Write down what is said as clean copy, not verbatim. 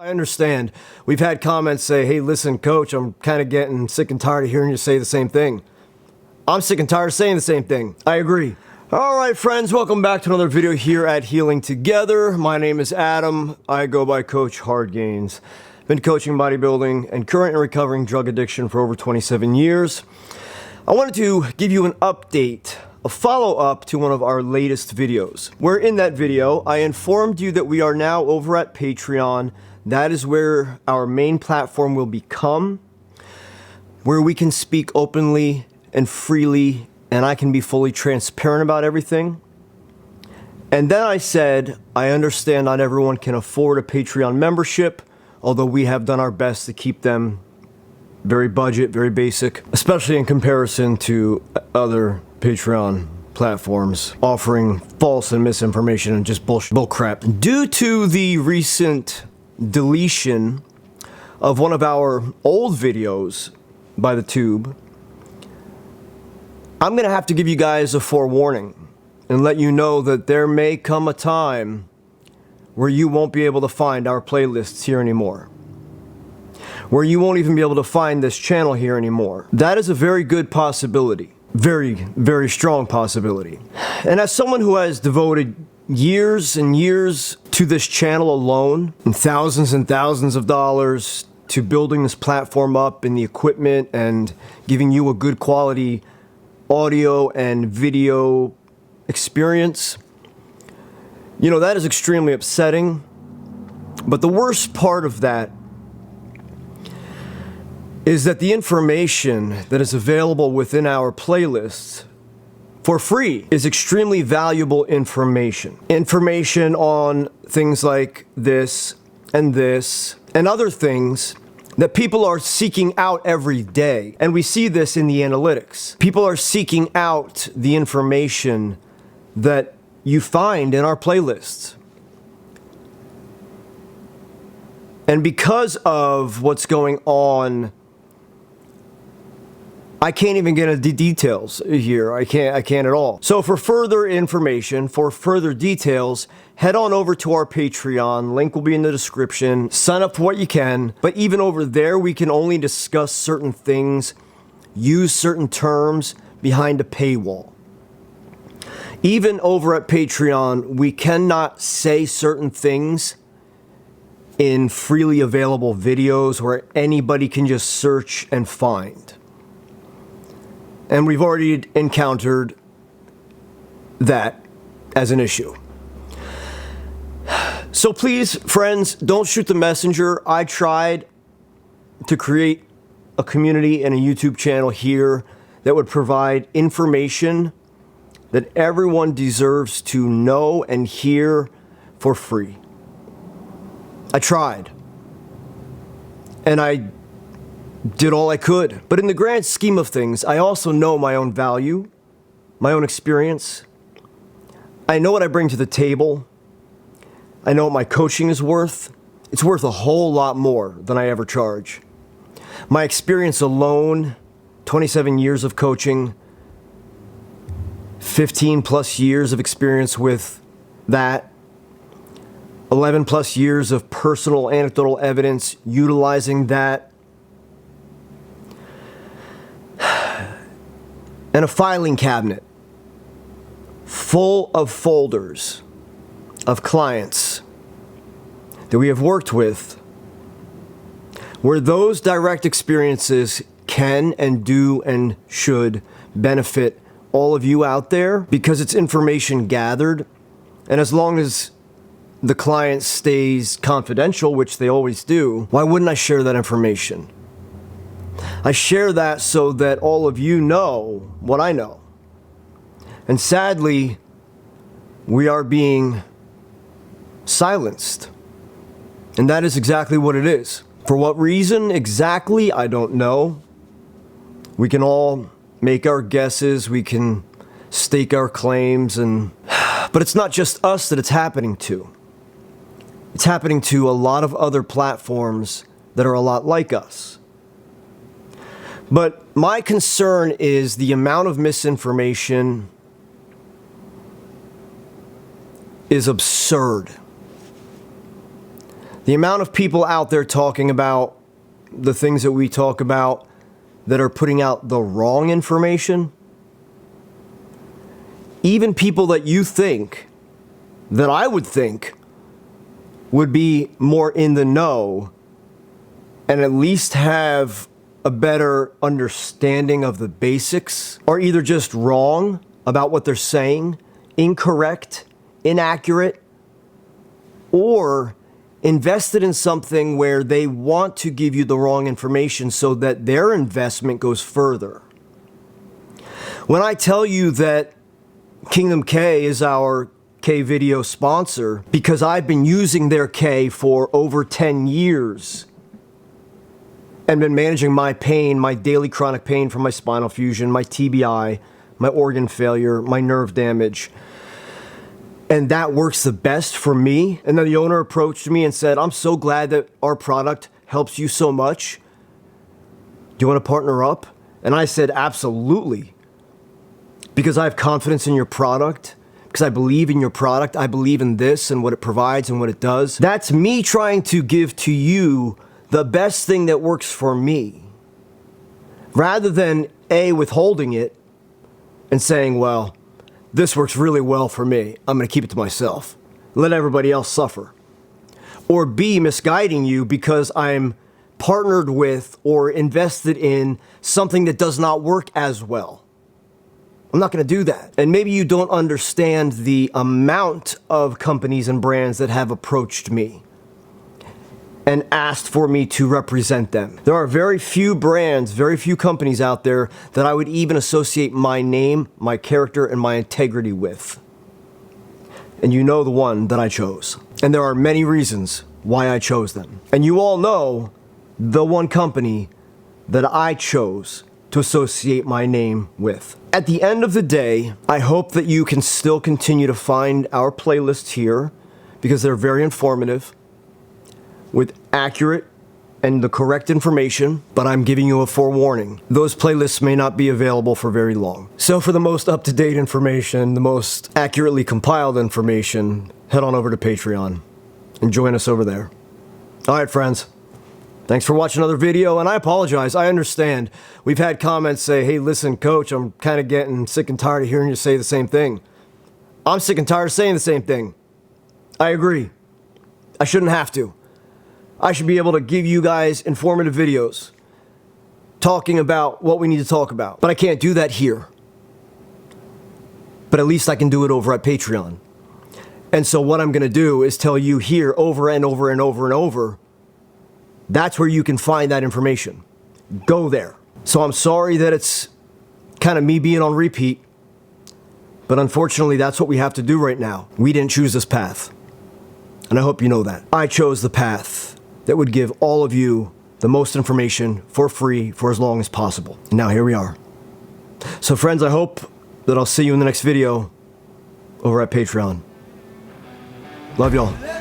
I understand. We've had comments say, hey, listen, coach, I'm kind of getting sick and tired of hearing you say the same thing. I'm sick and tired of saying the same thing. I agree. All right, friends, welcome back to another video here at Healing Together. My name is Adam. I go by Coach Hard Gains. Been coaching bodybuilding and current and recovering drug addiction for over 27 years. I wanted to give you an update, a follow-up to one of our latest videos, where in that video, I informed you that we are now over at Patreon. That is where our main platform will become, where we can speak openly and freely, and I can be fully transparent about everything. And then I said, I understand not everyone can afford a Patreon membership, although we have done our best to keep them very budget, very basic, especially in comparison to other Patreon platforms offering false and misinformation and just bullcrap. Due to the recent deletion of one of our old videos by the tube, I'm gonna have to give you guys a forewarning and let you know that there may come a time where you won't be able to find our playlists here anymore, where you won't even be able to find this channel here anymore. That is a very good possibility. Very, very strong possibility. And as someone who has devoted years and years to this channel alone, and thousands of dollars to building this platform up and the equipment and giving you a good quality audio and video experience, you know, that is extremely upsetting. But the worst part of that is that the information that is available within our playlists for free is extremely valuable information. Information on things like this and other things that people are seeking out every day. And we see this in the analytics. People are seeking out the information that you find in our playlists. And because of what's going on, I can't even get into details here. I can't at all. So for further information, for further details, head on over to our Patreon. Link will be in the description. Sign up for what you can. But even over there, we can only discuss certain things, use certain terms behind a paywall. Even over at Patreon, we cannot say certain things in freely available videos where anybody can just search and find. And we've already encountered that as an issue. So please, friends, don't shoot the messenger. I tried to create a community and a YouTube channel here that would provide information that everyone deserves to know and hear for free. I tried. And I did all I could. But in the grand scheme of things, I also know my own value, my own experience. I know what I bring to the table. I know what my coaching is worth. It's worth a whole lot more than I ever charge. My experience alone, 27 years of coaching, 15 plus years of experience with that, 11 plus years of personal anecdotal evidence utilizing that, and a filing cabinet full of folders of clients that we have worked with where those direct experiences can and do and should benefit all of you out there because it's information gathered. And as long as the client stays confidential, which they always do, why wouldn't I share that information? I share that so that all of you know what I know. And sadly, we are being silenced. And that is exactly what it is. For what reason exactly, I don't know. We can all make our guesses, we can stake our claims, but it's not just us that it's happening to. It's happening to a lot of other platforms that are a lot like us. But my concern is the amount of misinformation is absurd. The amount of people out there talking about the things that we talk about that are putting out the wrong information, even people that you think, that I would think, would be more in the know and at least have a better understanding of the basics, are either just wrong about what they're saying, incorrect, inaccurate, or invested in something where they want to give you the wrong information so that their investment goes further. When I tell you that Kingdom K is our K video sponsor because I've been using their K for over 10 years and been managing my pain, my daily chronic pain from my spinal fusion, my TBI, my organ failure, my nerve damage, and that works the best for me. And then the owner approached me and said, I'm so glad that our product helps you so much. Do you want to partner up? And I said, absolutely. Because I have confidence in your product, because I believe in your product, I believe in this and what it provides and what it does. That's me trying to give to you the best thing that works for me. Rather than A, withholding it and saying, well, this works really well for me, I'm going to keep it to myself. Let everybody else suffer. Or B, misguiding you because I'm partnered with or invested in something that does not work as well. I'm not going to do that. And maybe you don't understand the amount of companies and brands that have approached me and asked for me to represent them. There are very few brands, very few companies out there that I would even associate my name, my character, and my integrity with. And you know the one that I chose. And there are many reasons why I chose them. And you all know the one company that I chose to associate my name with. At the end of the day, I hope that you can still continue to find our playlists here because they're very informative, with accurate and the correct information, but I'm giving you a forewarning. Those playlists may not be available for very long. So for the most up-to-date information, the most accurately compiled information, head on over to Patreon and join us over there. All right, friends. Thanks for watching another video, and I apologize. I understand. We've had comments say, hey, listen, coach, I'm kind of getting sick and tired of hearing you say the same thing. I'm sick and tired of saying the same thing. I agree. I shouldn't have to. I should be able to give you guys informative videos talking about what we need to talk about. But I can't do that here. But at least I can do it over at Patreon. And so what I'm going to do is tell you here over and over and over and over, that's where you can find that information. Go there. So I'm sorry that it's kind of me being on repeat, but unfortunately that's what we have to do right now. We didn't choose this path. And I hope you know that. I chose the path that would give all of you the most information for free for as long as possible. And now here we are. So friends, I hope that I'll see you in the next video over at Patreon. Love y'all.